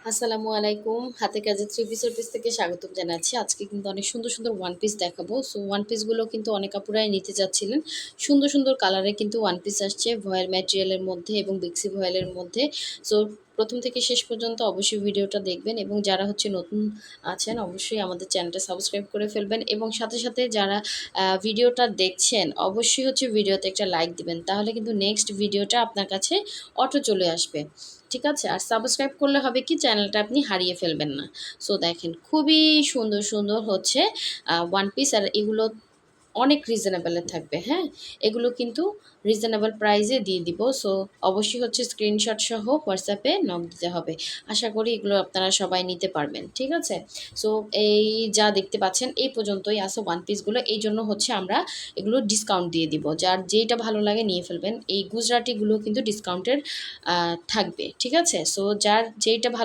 আসসালামু আলাইকুম। হাতে কাজে থ্রি পিসের পেজ থেকে স্বাগতম জানাচ্ছি। আজকে কিন্তু অনেক সুন্দর, সুন্দর ওয়ান পিস দেখাবো। সো ওয়ান পিসগুলো কিন্তু অনেক আপুরাই নিতে চাচ্ছিলেন। সুন্দর, সুন্দর কালারে কিন্তু ওয়ান পিস আসছে ভয়েল ম্যাটেরিয়ালের মধ্যে এবং বিক্সি ভয়েলের মধ্যে। সো ১ম থেকে শেষ পর্যন্ত অবশ্যই ভিডিওটা দেখবেন এবং যারা হচ্ছে নতুন আছেন অবশ্যই আমাদের চ্যানেলটা সাবস্ক্রাইব করে ফেলবেন এবং সাথে, সাথে যারা ভিডিওটা দেখছেন অবশ্যই হচ্ছে ভিডিওতে একটা লাইক দিবেন। তাহলে কিন্তু নেক্সট ভিডিওটা আপনার কাছে অটো চলে আসবে। ঠিক আছে? আর সাবস্ক্রাইব করলে হবে কি চ্যানেলটা আপনি হারিয়ে ফেলবেন না। সো দেখেন খুবই সুন্দর, সুন্দর হচ্ছে ওয়ান পিস আর এগুলো অনেক রিজনেবল এ থাকবে, হ্যাঁ? এগুলো কিন্তু রিজনেবল প্রাইসে দিয়ে দিব। সো অবশ্যই হচ্ছে স্ক্রিনশট সহ WhatsApp এ নক দিতে হবে। আশা করি এগুলো আপনারা সবাই নিতে পারবেন। ঠিক আছে? সো এই যা দেখতে পাচ্ছেন এই পর্যন্তই আছে ওয়ান পিসগুলো। এইজন্য হচ্ছে আমরা এগুলো ডিসকাউন্ট দিয়ে দিব। যার যেইটা ভালো লাগে নিয়ে ফেলবেন। এই গুজরাটিগুলো কিন্তু ডিসকাউন্টের থাকবে। ঠিক আছে? সো যার যেইটা ভালো